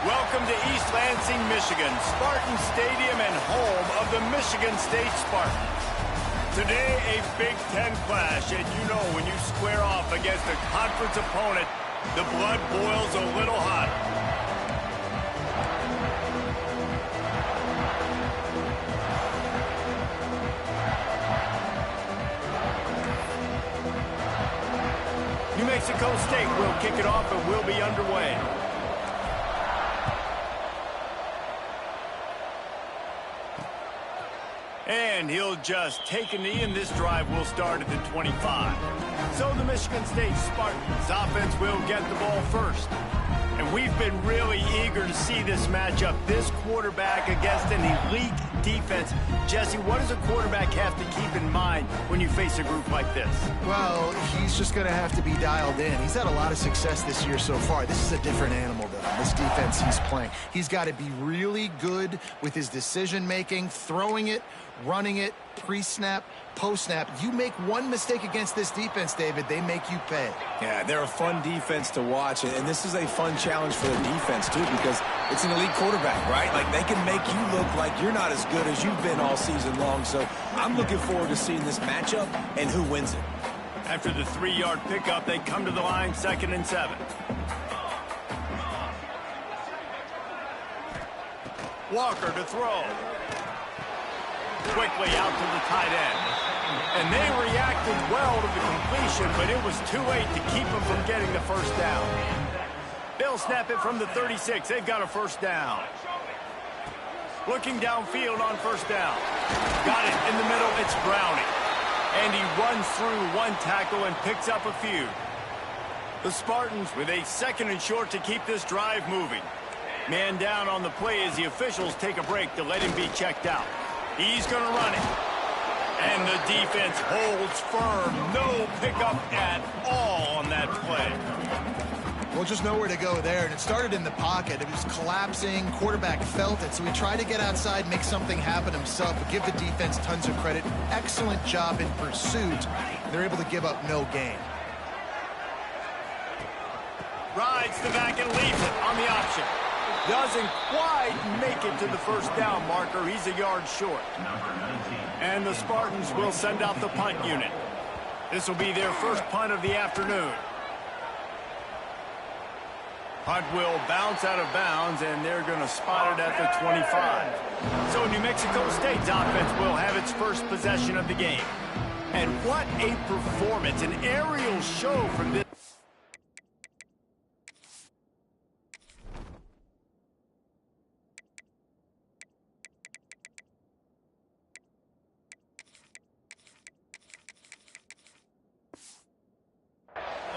Welcome to East Lansing, Michigan, Spartan Stadium and home of the Michigan State Spartans. Today, a Big Ten clash, and you know when you square off against a conference opponent, the blood boils a little hotter. New Mexico State will kick it off and we'll be underway. And he'll just take a knee, and this drive will start at the 25. So the Michigan State Spartans offense will get the ball first. And we've been really eager to see this matchup. This quarterback against an elite defense. Jesse, what does a quarterback have to keep in mind when you face a group like this? Well, he's just going to have to be dialed in. He's had a lot of success this year so far. This is a different animal, though. This defense he's playing. He's got to be really good with his decision-making, throwing it, running it, pre-snap, post-snap. You make one mistake against this defense, David, they make you pay. Yeah, they're a fun defense to watch, and this is a fun challenge for the defense, too, because it's an elite quarterback, right? Like, they can make you look like you're not as good as you've been all season long, so I'm looking forward to seeing this matchup and who wins it. After the 3-yard pickup, they come to the line, 2nd and 7. Walker to throw. Quickly out to the tight end. And they reacted well to the completion, but it was too late to keep them from getting the first down. They'll snap it from the 36. They've got a first down. Looking downfield on first down. Got it in the middle. It's Browning. And he runs through one tackle and picks up a few. The Spartans with a 2nd and short to keep this drive moving. Man down on the play as the officials take a break to let him be checked out. He's going to run it. And the defense holds firm. No pickup at all on that play. Well, just nowhere to go there, and it started in the pocket. It was collapsing. Quarterback felt it, so he tried to get outside, make something happen himself, but give the defense tons of credit. Excellent job in pursuit. They're able to give up no gain. Rides the back and leaves it on the option. Doesn't quite make it to the first down marker. He's a yard short. And the Spartans will send out the punt unit. This will be their first punt of the afternoon. Punt will bounce out of bounds, and they're going to spot it at the 25. So New Mexico State's offense will have its first possession of the game. And what a performance, an aerial show from this.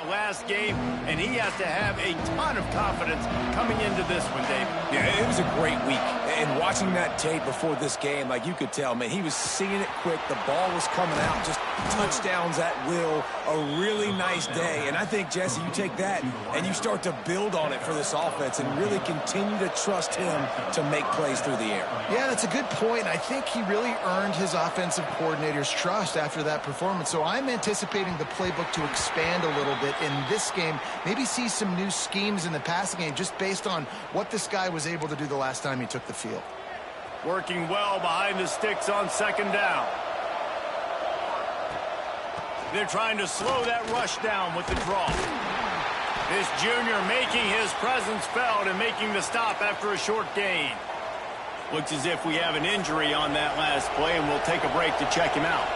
Last game, and he has to have a ton of confidence coming into this one, Dave. Yeah, it was a great week. And watching that tape before this game, like you could tell, man, he was seeing it quick. The ball was coming out, just touchdowns at will. A really nice day. And I think, Jesse, you take that and you start to build on it for this offense and really continue to trust him to make plays through the air. Yeah, that's a good point. I think he really earned his offensive coordinator's trust after that performance. So I'm anticipating the playbook to expand a little bit in this game, maybe see some new schemes in the passing game just based on what this guy was able to do the last time he took the field. Working well behind the sticks on 2nd down. They're trying to slow that rush down with the draw. This junior making his presence felt and making the stop after a short gain. Looks as if we have an injury on that last play, and we'll take a break to check him out.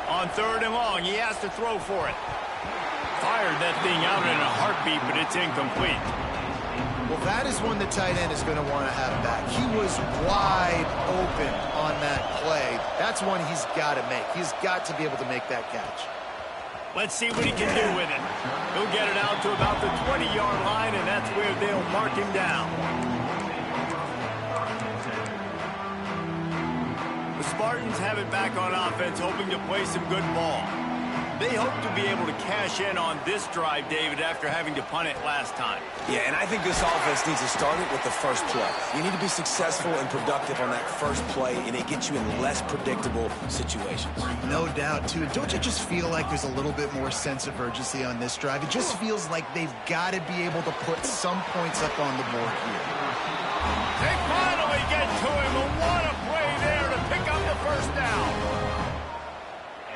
On 3rd and long, he has to throw for it. Fired that thing out in a heartbeat, but it's incomplete. Well, that is one the tight end is going to want to have back. He was wide open on that play. That's one he's got to make. He's got to be able to make that catch. Let's see what he can do with it. He'll get it out to about the 20-yard line, and that's where they'll mark him down. The Spartans have it back on offense, hoping to play some good ball. They hope to be able to cash in on this drive, David, after having to punt it last time. Yeah, and I think this offense needs to start it with the first play. You need to be successful and productive on that first play, and it gets you in less predictable situations. No doubt, too. Don't you just feel like there's a little bit more sense of urgency on this drive? It just feels like they've got to be able to put some points up on the board here. They finally get to him, and what a play there to pick up the first down.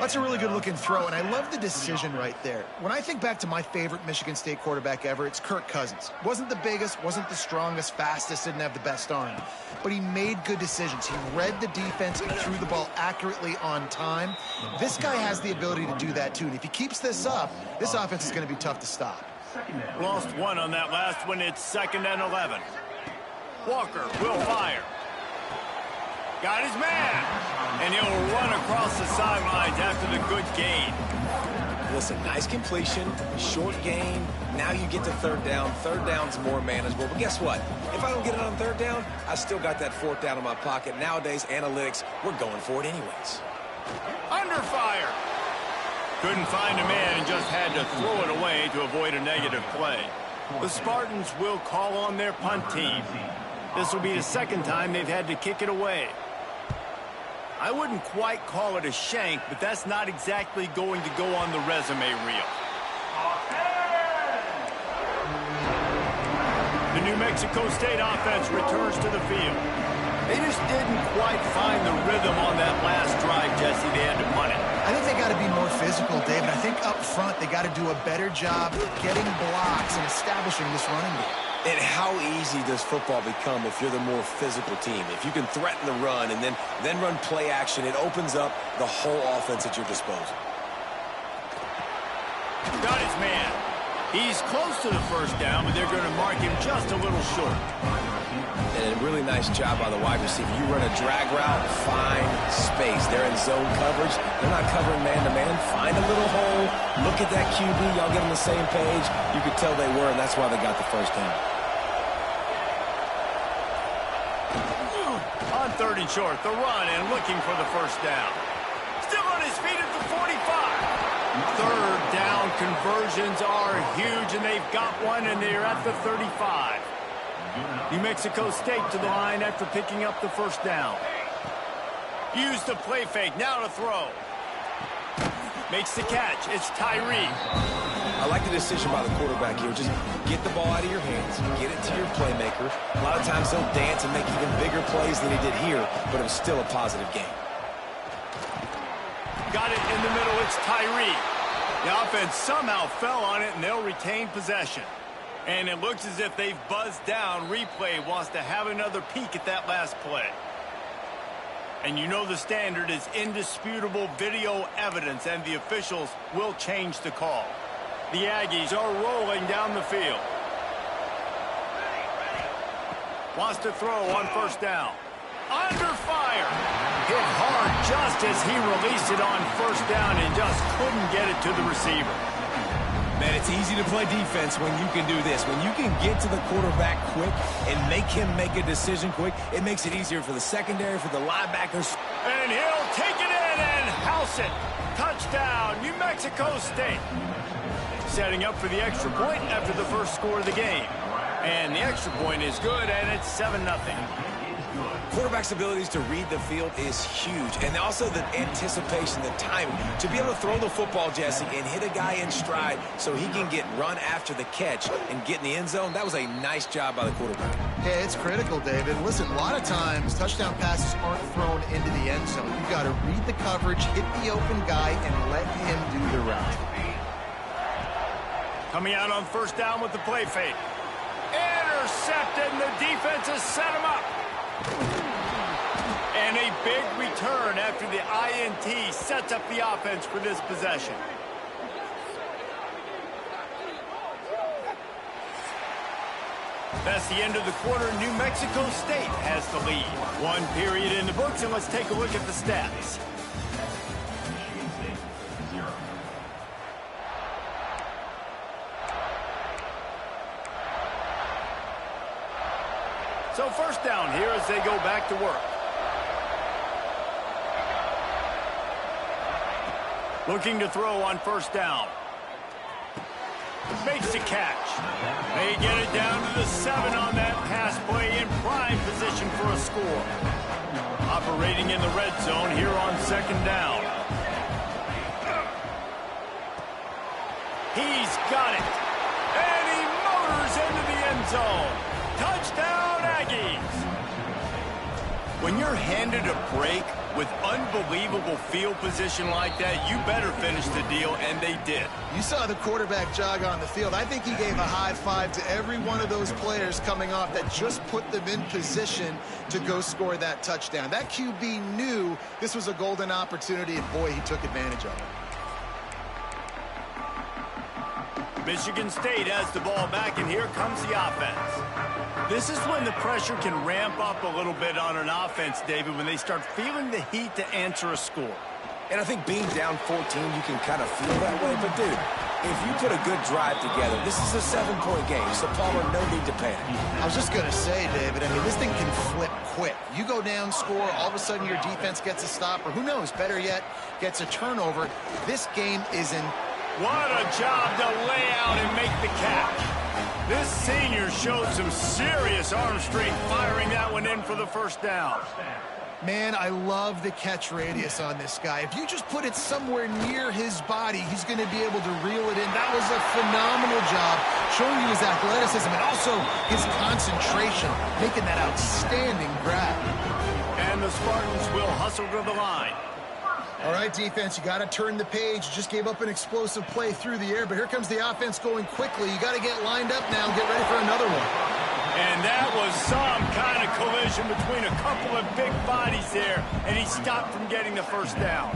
That's a really good-looking throw, and I love the decision right there. When I think back to my favorite Michigan State quarterback ever, it's Kirk Cousins. Wasn't the biggest, wasn't the strongest, fastest, didn't have the best arm. But he made good decisions. He read the defense and threw the ball accurately on time. This guy has the ability to do that, too. And if he keeps this up, this offense is going to be tough to stop. Lost one on that last one. It's 2nd and 11. Walker will fire. Got his man. And he'll run across the sidelines after the good gain. Listen, nice completion, short gain. Now you get to third down. Third down's more manageable. But guess what? If I don't get it on third down, I still got that 4th down in my pocket. Nowadays, analytics, we're going for it anyways. Under fire. Couldn't find a man and just had to throw it away to avoid a negative play. The Spartans will call on their punt team. This will be the 2nd time they've had to kick it away. I wouldn't quite call it a shank, but that's not exactly going to go on the resume reel. The New Mexico State offense returns to the field. They just didn't quite find the rhythm on that last drive, Jesse. They had to punt it. I think they got to be more physical, David. I think up front they got to do a better job getting blocks and establishing this running game. And how easy does football become if you're the more physical team? If you can threaten the run and then run play action, it opens up the whole offense at your disposal. Got his man. He's close to the first down, but they're going to mark him just a little short. And a really nice job by the wide receiver. You run a drag route, find space. They're in zone coverage. They're not covering man-to-man. Find a little hole. Look at that QB. Y'all get on the same page. You could tell they were, and that's why they got the first down. On 3rd and short, the run and looking for the first down. Still on his feet at the 45. 3rd down conversions are huge, and they've got one, and they're at the 35. New Mexico State to the line after picking up the first down. Use the play fake, now to throw. Makes the catch, it's Tyree. I like the decision by the quarterback here. Just get the ball out of your hands, get it to your playmaker. A lot of times they'll dance and make even bigger plays than he did here, but it was still a positive game. Got it in the middle, it's Tyree. The offense somehow fell on it, and they'll retain possession. And it looks as if they've buzzed down. Replay wants to have another peek at that last play. And you know the standard is indisputable video evidence, and the officials will change the call. The Aggies are rolling down the field. Wants to throw on first down. Under fire. Hit hard just as he released it on first down and just couldn't get it to the receiver. Man, it's easy to play defense when you can do this. When you can get to the quarterback quick and make him make a decision quick, it makes it easier for the secondary, for the linebackers. And he'll take it in and house it. Touchdown, New Mexico State. Setting up for the extra point after the first score of the game. And the extra point is good, and it's 7-0. Quarterback's abilities to read the field is huge. And also the anticipation, the timing. To be able to throw the football, Jesse, and hit a guy in stride so he can get run after the catch and get in the end zone, that was a nice job by the quarterback. Yeah, it's critical, David. Listen, a lot of times touchdown passes aren't thrown into the end zone. You've got to read the coverage, hit the open guy, and let him do the route. Coming out on first down with the play fake. Intercepted, and the defense has set him up. And a big return after the INT sets up the offense for this possession. That's the end of the quarter. New Mexico State has the lead. 1 period in the books, and let's take a look at the stats. So first down here as they go back to work. Looking to throw on first down. Makes the catch. They get it down to the 7 on that pass play in prime position for a score. Operating in the red zone here on second down. He's got it. And he motors into the end zone. Touchdown, Aggies. When you're handed a break with unbelievable field position like that, you better finish the deal, and they did. You saw the quarterback jog on the field. I think he gave a high five to every one of those players coming off that just put them in position to go score that touchdown. That QB knew this was a golden opportunity, and boy, he took advantage of it. Michigan State has the ball back, and here comes the offense. This is when the pressure can ramp up a little bit on an offense, David, when they start feeling the heat to answer a score. And I think being down 14, you can kind of feel that way. But, dude, if you put a good drive together, this is a 7-point game, so Palmer, no need to panic. I was just going to say, David, I mean, this thing can flip quick. You go down, score, all of a sudden your defense gets a stop, or who knows, better yet, gets a turnover. This game is in... What a job to lay out and make the catch. This senior showed some serious arm strength firing that one in for the first down. Man, I love the catch radius on this guy. If you just put it somewhere near his body, he's going to be able to reel it in. That was a phenomenal job, showing you his athleticism and also his concentration, making that outstanding grab. And the Spartans will hustle to the line. All right, defense, you got to turn the page. You just gave up an explosive play through the air, but here comes the offense going quickly. You got to get lined up now and get ready for another one. And that was some kind of collision between a couple of big bodies there, and he stopped from getting the first down.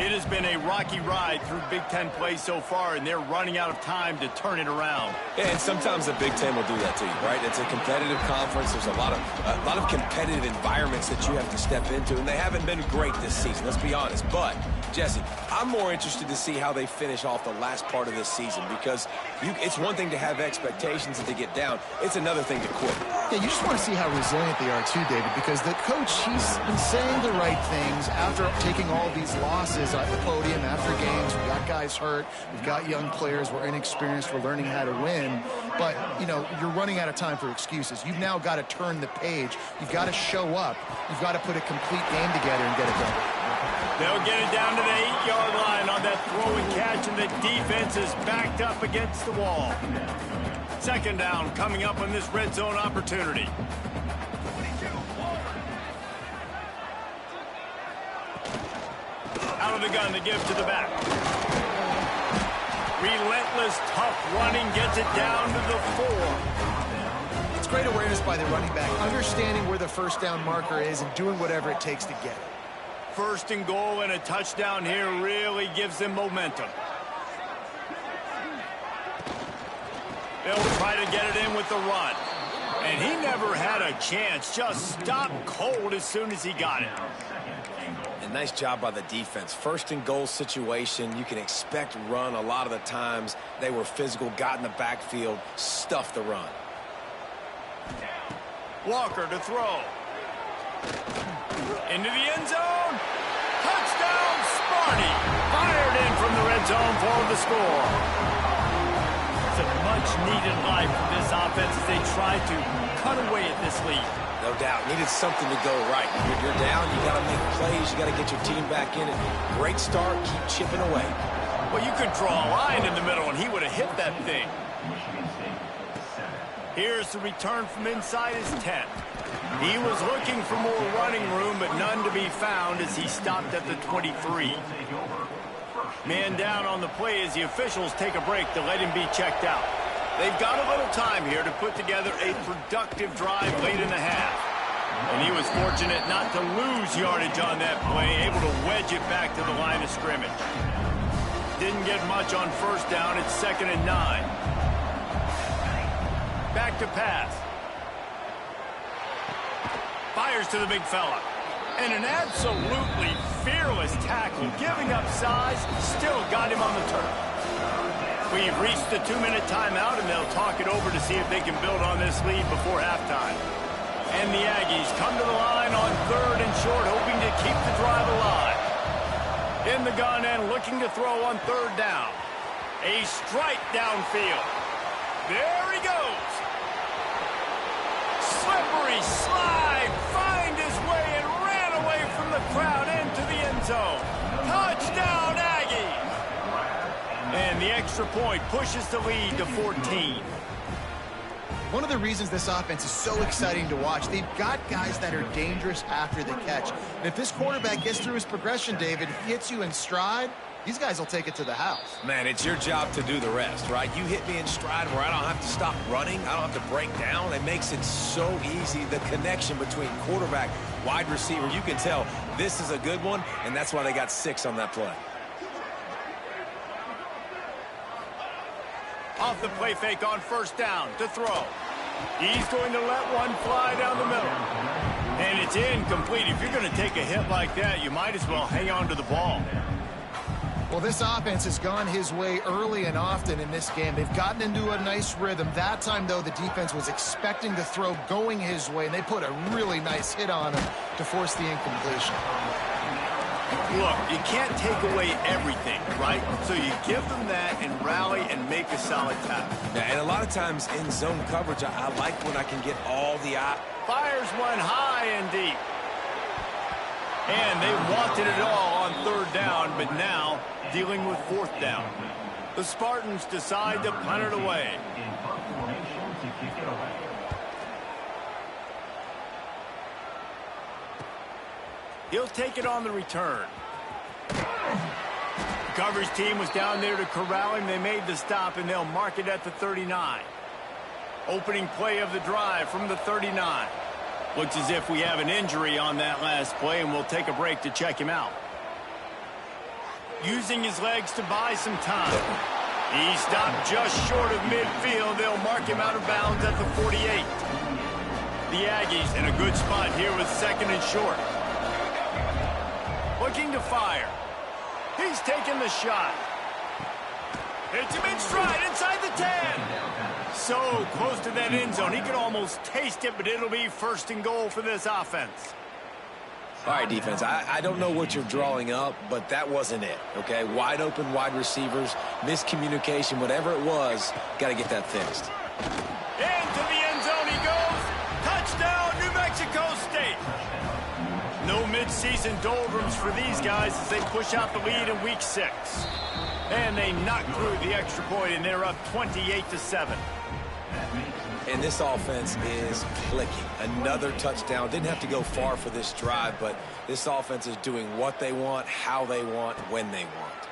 It has been a rocky ride through Big Ten play so far, and they're running out of time to turn it around. Yeah, and sometimes the Big Ten will do that to you, right? It's a competitive conference. There's a lot of competitive environments that you have to step into, and they haven't been great this season, let's be honest. But, Jesse, I'm more interested to see how they finish off the last part of this season, because it's one thing to have expectations and to get down. It's another thing to quit. Yeah, you just want to see how resilient they are too, David, because the coach, he's been saying the right things after taking all these losses at the podium after games. We got guys hurt. We've got young players. We're inexperienced. We're learning how to win. But, you know, you're running out of time for excuses. You've now got to turn the page. You've got to show up. You've got to put a complete game together and get it done. They'll get it down to the 8-yard line on that throw and catch, and the defense is backed up against the wall. Second down coming up on this red zone opportunity. Out of the gun to give to the back. Relentless, tough running gets it down to the 4. It's great awareness by the running back, understanding where the first down marker is and doing whatever it takes to get it. First and goal and a touchdown here really gives them momentum. They'll try to get it in with the run. And he never had a chance, just stopped cold as soon as he got it. And nice job by the defense. First and goal situation, you can expect run a lot of the times. They were physical, got in the backfield, stuffed the run. Walker to throw. Into the end zone. Touchdown, Sparty. Fired in from the red zone for the score. It's a much-needed life for this offense as they try to cut away at this lead. No doubt. Needed something to go right. You're down. You got to make plays. You got to get your team back in it. Great start. Keep chipping away. Well, you could draw a line in the middle, and he would have hit that thing. Here's the return from inside his 10. He was looking for more running room, but none to be found as he stopped at the 23. Man down on the play as the officials take a break to let him be checked out. They've got a little time here to put together a productive drive late in the half. And he was fortunate not to lose yardage on that play, able to wedge it back to the line of scrimmage. Didn't get much on first down. It's 2nd and 9. Back to pass. Fires to the big fella. And an absolutely fearless tackle, giving up size, still got him on the turf. We've reached the 2-minute timeout, and they'll talk it over to see if they can build on this lead before halftime. And the Aggies come to the line on 3rd and short, hoping to keep the drive alive. In the gun and looking to throw on third down. A strike downfield. There he goes. Slippery slide. Find his way and ran away from the crowd into the end zone. Touchdown, Aggies. And the extra point pushes the lead to 14. One of the reasons this offense is so exciting to watch, they've got guys that are dangerous after the catch. And if this quarterback gets through his progression, David, hits you in stride, these guys will take it to the house. Man, it's your job to do the rest, right? You hit me in stride where I don't have to stop running. I don't have to break down. It makes it so easy, the connection between quarterback, wide receiver. You can tell this is a good one, and that's why they got 6 on that play. Off the play fake on first down to throw. He's going to let one fly down the middle. And it's incomplete. If you're going to take a hit like that, you might as well hang on to the ball. Well, this offense has gone his way early and often in this game. They've gotten into a nice rhythm. That time, though, the defense was expecting the throw going his way, and they put a really nice hit on him to force the incompletion. Look, you can't take away everything, right? So you give them that and rally and make a solid tackle. Yeah, and a lot of times in zone coverage, I like when I can get all the eye. Fires one high and deep. And they wanted it all on third down, but now dealing with fourth down. The Spartans decide to punt it away. He'll take it on the return. The coverage team was down there to corral him. They made the stop, and they'll mark it at the 39. Opening play of the drive from the 39. Looks as if we have an injury on that last play, and we'll take a break to check him out. Using his legs to buy some time. He stopped just short of midfield. They'll mark him out of bounds at the 48. The Aggies in a good spot here with second and short. Looking to fire. He's taking the shot. Hits him in stride inside the 10. So close to that end zone. He could almost taste it, but it'll be first and goal for this offense. All right, defense, I don't know what you're drawing up, but that wasn't it, okay? Wide open wide receivers, miscommunication, whatever it was, got to get that fixed. Into the end zone he goes. Touchdown, New Mexico State. No midseason doldrums for these guys as they push out the lead in week 6. And they knock through the extra point, and they're up 28-7. And this offense is clicking. Another touchdown. Didn't have to go far for this drive, but this offense is doing what they want, how they want, when they want.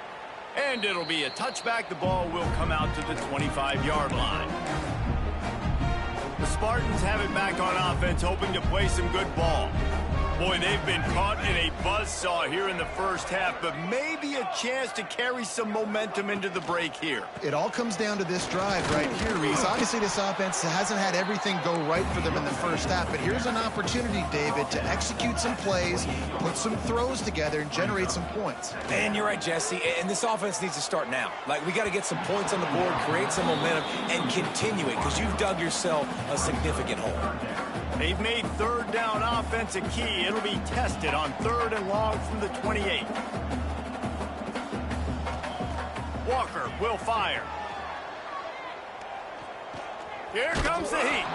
And it'll be a touchback. The ball will come out to the 25-yard line. The Spartans have it back on offense, hoping to play some good ball. Boy, they've been caught in a buzzsaw here in the first half, but maybe a chance to carry some momentum into the break here. It all comes down to this drive right here, Reese. Obviously, this offense hasn't had everything go right for them in the first half, but here's an opportunity, David, to execute some plays, put some throws together, and generate some points. And you're right, Jesse, and this offense needs to start now. Like, we got to get some points on the board, create some momentum, and continue it, because you've dug yourself a significant hole. They've made third down offense a key. It'll be tested on third and long from the 28. Walker will fire. Here comes the heat.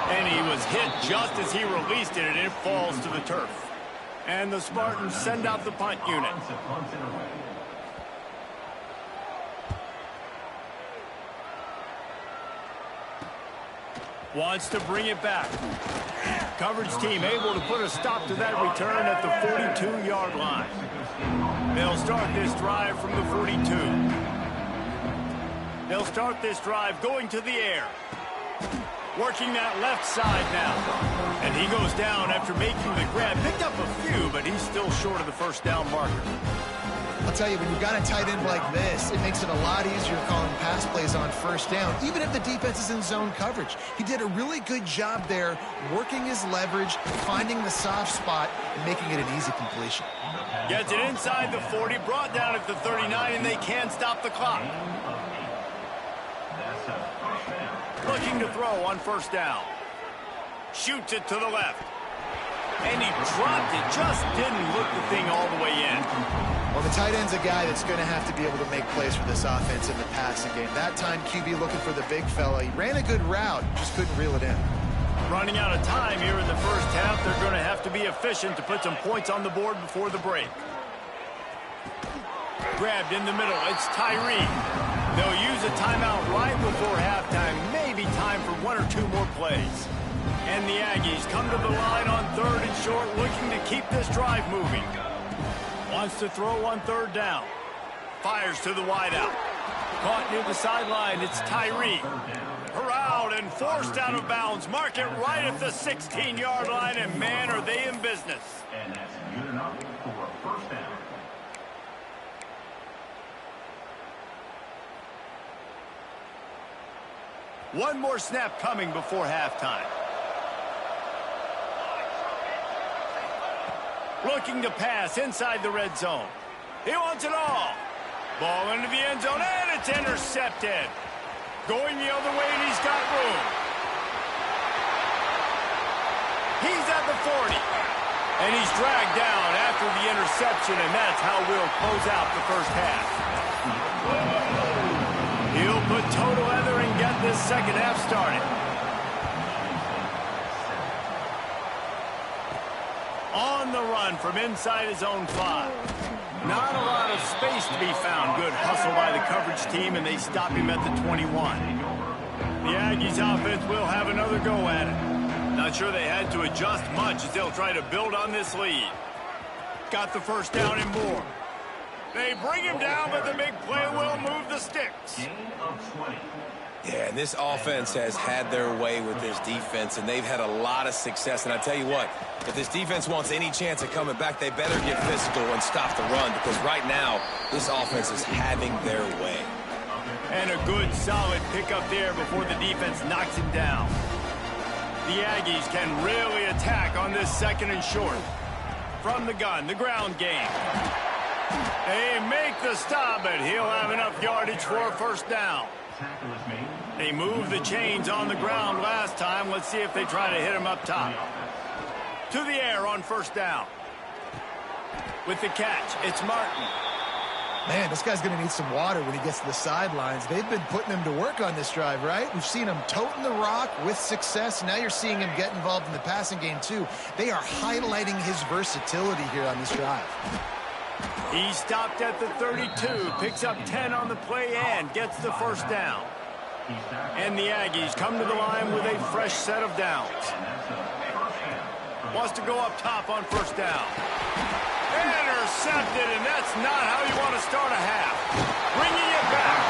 And he was hit just as he released it, and it falls to the turf. And the Spartans send out the punt unit. Wants to bring it back. Coverage team able to put a stop to that return at the 42-yard line. They'll start this drive from the 42. They'll start this drive going to the air. Working that left side now. And he goes down after making the grab. Picked up a few, but he's still short of the first down marker. I'll tell you, when you've got a tight end like this, it makes it a lot easier calling pass plays on first down, even if the defense is in zone coverage. He did a really good job there, working his leverage, finding the soft spot, and making it an easy completion. Gets it inside the 40, brought down at the 39, and they can't stop the clock. Looking to throw on first down. Shoots it to the left. And he dropped it, just didn't look the thing all the way in. Well, the tight end's a guy that's going to have to be able to make plays for this offense in the passing game. That time, QB looking for the big fella. He ran a good route, just couldn't reel it in. Running out of time here in the first half. They're going to have to be efficient to put some points on the board before the break. Grabbed in the middle. It's Tyree. They'll use a timeout right before halftime. Maybe time for one or two more plays. And the Aggies come to the line on 3rd and short, looking to keep this drive moving. Wants to throw on 3rd down. Fires to the wideout. Caught near the sideline. It's Tyree. Corralled and forced out of bounds. Mark it right at the 16-yard line, and man, are they in business. And that's good enough for a first down. One more snap coming before halftime. Looking to pass inside the red zone. He wants it all. Ball into the end zone, and it's intercepted. Going the other way, and he's got room. He's at the 40. And he's dragged down after the interception, and that's how we'll close out the first half. He'll put toe together and get this second half started. On the run from inside his own 5. Not a lot of space to be found. Good hustle by the coverage team, and they stop him at the 21. The Aggies offense will have another go at it. Not sure they had to adjust much as they'll try to build on this lead. Got the first down and more. They bring him down, but the big play will move the sticks. Yeah, and this offense has had their way with this defense, and they've had a lot of success. And I tell you what, if this defense wants any chance of coming back, they better get physical and stop the run, because right now, this offense is having their way. And a good, solid pickup there before the defense knocks him down. The Aggies can really attack on this 2nd and short. From the gun, the ground game. They make the stop, but he'll have enough yardage for a first down. They moved the chains on the ground last time. Let's see if they try to hit him up top. To the air on first down. With the catch, it's Martin. Man, this guy's going to need some water when he gets to the sidelines. They've been putting him to work on this drive, right? We've seen him toting the rock with success. Now you're seeing him get involved in the passing game, too. They are highlighting his versatility here on this drive. He stopped at the 32, picks up 10 on the play and gets the first down. And the Aggies come to the line with a fresh set of downs. Wants to go up top on first down. Intercepted, and that's not how you want to start a half. Bringing it back.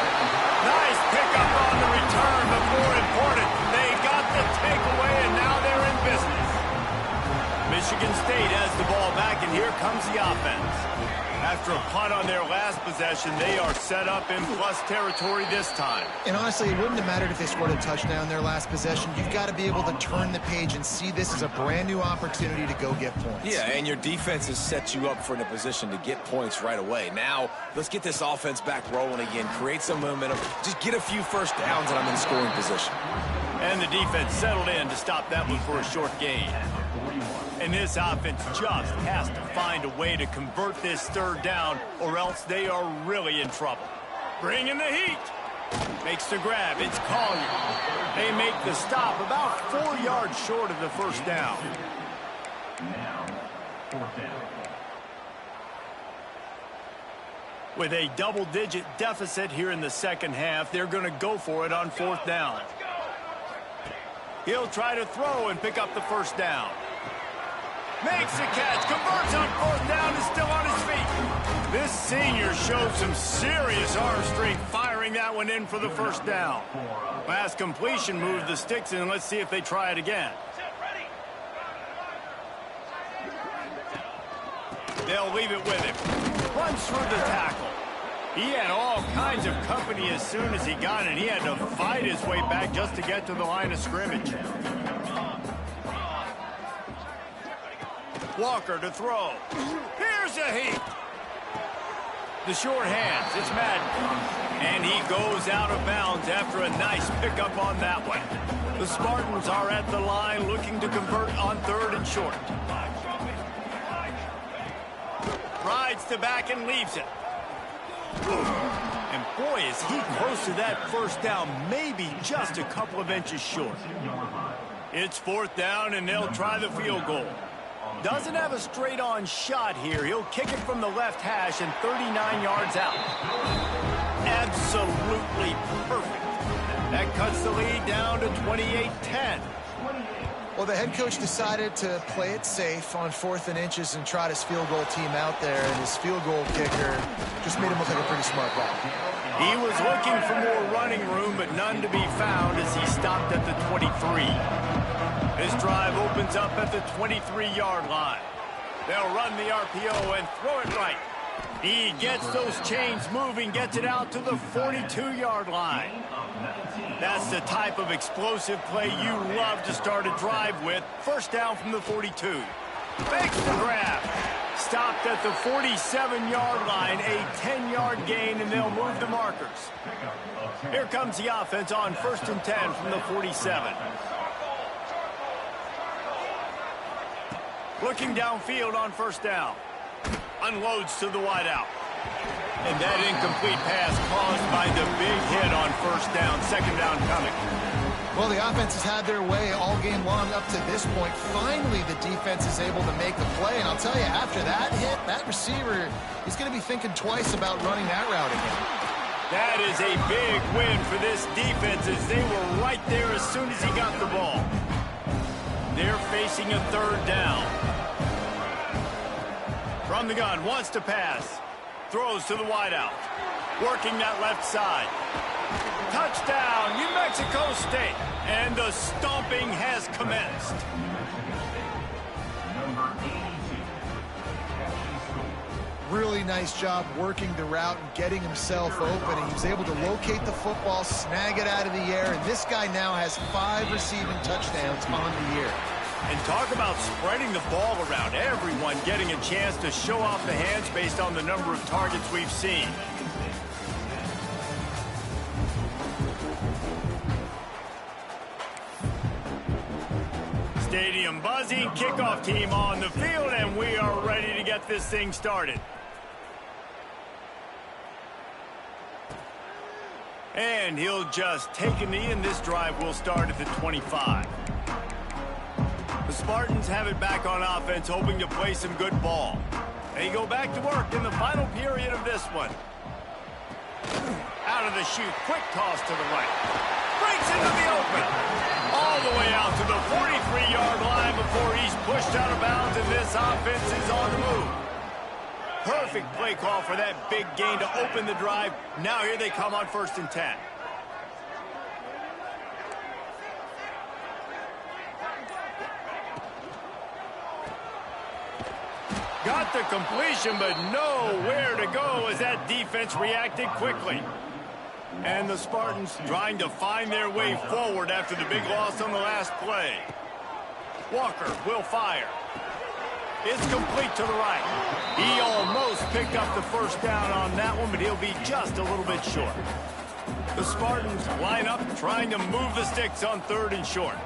Nice pickup on the return, but more important, they got the takeaway, and now they're in business. Michigan State has the ball back, and here comes the offense. After a punt on their last possession, they are set up in plus territory this time. And honestly, it wouldn't have mattered if they scored a touchdown their last possession. You've got to be able to turn the page and see this as a brand new opportunity to go get points. Yeah, and your defense has set you up for in a position to get points right away. Now, let's get this offense back rolling again, create some momentum, just get a few first downs, and I'm in scoring position. And the defense settled in to stop that one for a short gain. And this offense just has to find a way to convert this 3rd down, or else they are really in trouble. Bring in the heat. Makes the grab. It's Collier. They make the stop about 4 yards short of the first down. Now, 4th down. With a double-digit deficit here in the second half, they're going to go for it on 4th down. He'll try to throw and pick up the first down. Makes the catch, converts on 4th down, is still on his feet. This senior showed some serious arm strength, firing that one in for the first down. Last completion moved the sticks in. Let's see if they try it again. They'll leave it with him. Runs through the tackle. He had all kinds of company as soon as he got it. He had to fight his way back just to get to the line of scrimmage. Walker to throw. Here's a heat. The short hands. It's Madden. And he goes out of bounds after a nice pickup on that one. The Spartans are at the line looking to convert on 3rd and short. Right slides to back and leaves it. And boy, is he close to that first down, maybe just a couple of inches short. It's 4th down, and they'll try the field goal. Doesn't have a straight-on shot here. He'll kick it from the left hash and 39 yards out. Absolutely perfect. That cuts the lead down to 28-10. Well, the head coach decided to play it safe on 4th and inches and trot his field goal team out there, and his field goal kicker just made him look like a pretty smart guy. He was looking for more running room, but none to be found as he stopped at the 23. This drive opens up at the 23-yard line. They'll run the RPO and throw it right. He gets those chains moving, gets it out to the 42-yard line. That's the type of explosive play you love to start a drive with. First down from the 42. Fakes the grab. Stopped at the 47-yard line, a 10-yard gain, and they'll move the markers. Here comes the offense on 1st and 10 from the 47. Looking downfield on 1st down. Unloads to the wideout. And that incomplete pass caused by the big hit on 1st down. 2nd down coming. Well, the offense has had their way all game long up to this point. Finally, the defense is able to make the play. And I'll tell you, after that hit, that receiver is going to be thinking twice about running that route again. That is a big win for this defense as they were right there as soon as he got the ball. They're facing a 3rd down. From the gun, wants to pass. Throws to the wideout. Working that left side. Touchdown, New Mexico State. And the stomping has commenced. Number 82. Really nice job working the route and getting himself open. And he was able to locate the football, snag it out of the air. And this guy now has 5 receiving touchdowns on the year. And talk about spreading the ball around. Everyone getting a chance to show off the hands based on the number of targets we've seen. Stadium buzzing, kickoff team on the field, and we are ready to get this thing started. And he'll just take a knee, and this drive will start at the 25. The Spartans have it back on offense, hoping to play some good ball. They go back to work in the final period of this one. Out of the chute, quick toss to the right. Breaks into the open. All the way out to the 43-yard line before he's pushed out of bounds, and this offense is on the move. Perfect play call for that big gain to open the drive. Now here they come on 1st and 10. Got the completion, but nowhere to go as that defense reacted quickly. And the Spartans trying to find their way forward after the big loss on the last play. Walker will fire. It's complete to the right. He almost picked up the 1st down on that one, but he'll be just a little bit short. The Spartans line up trying to move the sticks on 3rd and short.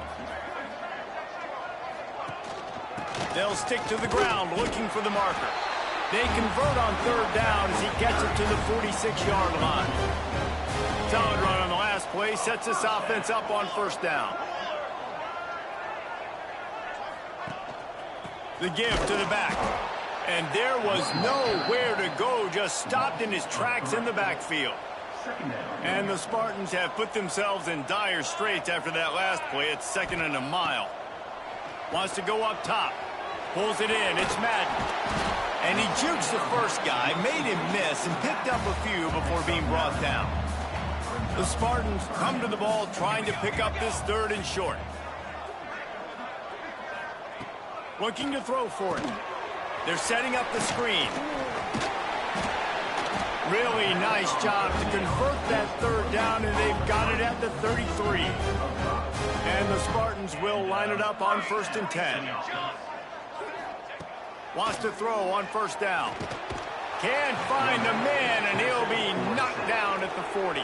They'll stick to the ground looking for the marker. They convert on 3rd down as he gets it to the 46-yard line. Solid run on the last play sets this offense up on 1st down. The give to the back. And there was nowhere to go, just stopped in his tracks in the backfield. And the Spartans have put themselves in dire straits after that last play. It's 2nd and a mile. Wants to go up top. Pulls it in. It's Madden. And he jukes the first guy, made him miss, and picked up a few before being brought down. The Spartans come to the ball trying to pick up this 3rd and short. Looking to throw for it. They're setting up the screen. Really nice job to convert that 3rd down, and they've got it at the 33. And the Spartans will line it up on 1st and 10. Wants to throw on 1st down. Can't find the man, and he'll be knocked down at the 40.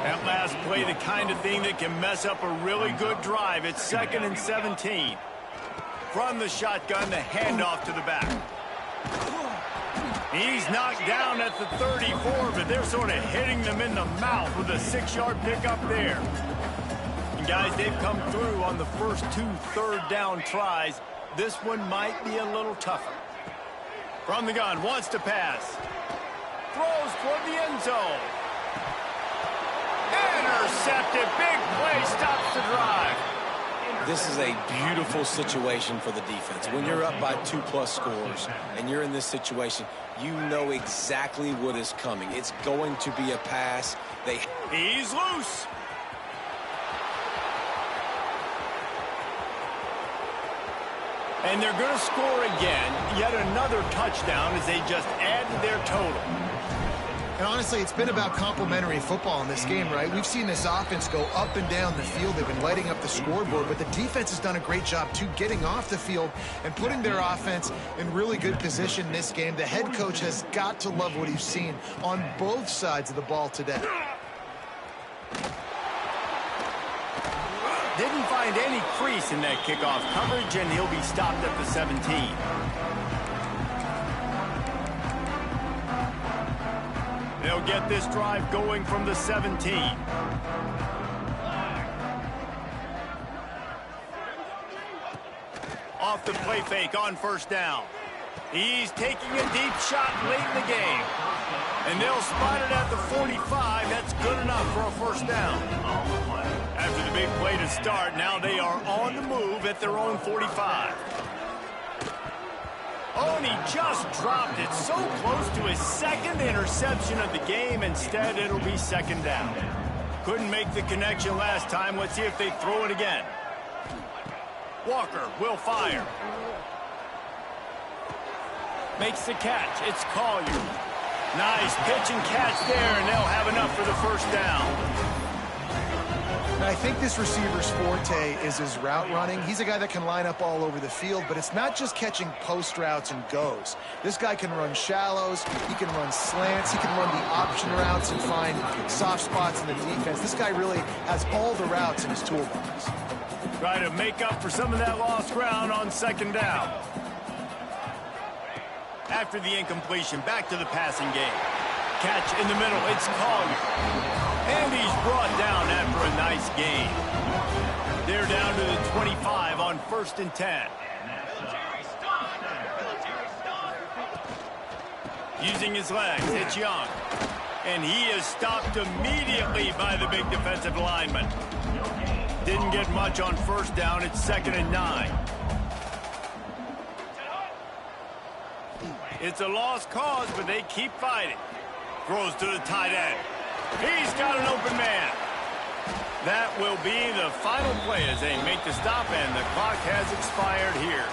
That last play, the kind of thing that can mess up a really good drive. It's 2nd and 17. From the shotgun, the handoff to the back. He's knocked down at the 34, but they're sort of hitting them in the mouth with a 6-yard pickup there. And guys, they've come through on the first 2 third-down tries. This one might be a little tougher. From the gun, wants to pass. Throws toward the end zone. Intercepted. Big play stops the drive. This is a beautiful situation for the defense. When you're up by 2+ scores and you're in this situation, you know exactly what is coming. It's going to be a pass. He's loose. And they're going to score again. Yet another touchdown as they just add to their total. And honestly, it's been about complementary football in this game, right? We've seen this offense go up and down the field. They've been lighting up the scoreboard, but the defense has done a great job, too, getting off the field and putting their offense in really good position in this game. The head coach has got to love what he's seen on both sides of the ball today. Didn't find any crease in that kickoff coverage, and he'll be stopped at the 17. They'll get this drive going from the 17. Off the play fake on first down. He's taking a deep shot late in the game. And they'll spot it at the 45. That's good enough for a first down. After the big play to start, now they are on the move at their own 45. Oh, and he just dropped it so close to his second interception of the game. Instead, it'll be second down. Couldn't make the connection last time. Let's see if they throw it again. Walker will fire. Makes the catch. It's Collier. Nice pitch and catch there, and they'll have enough for the first down. And I think this receiver's forte is his route running. He's a guy that can line up all over the field, but it's not just catching post routes and goes. This guy can run shallows, he can run slants, he can run the option routes and find soft spots in the defense. This guy really has all the routes in his toolbox. Try to make up for some of that lost ground on second down. After the incompletion, back to the passing game. Catch in the middle, it's Collier. And he's brought down after a nice gain. They're down to the 25 on 1st and 10. Using his legs, it's Young. And he is stopped immediately by the big defensive lineman. Didn't get much on first down, it's 2nd and 9. It's a lost cause, but they keep fighting. Throws to the tight end. He's got an open man. That will be the final play as they make the stop, and the clock has expired here.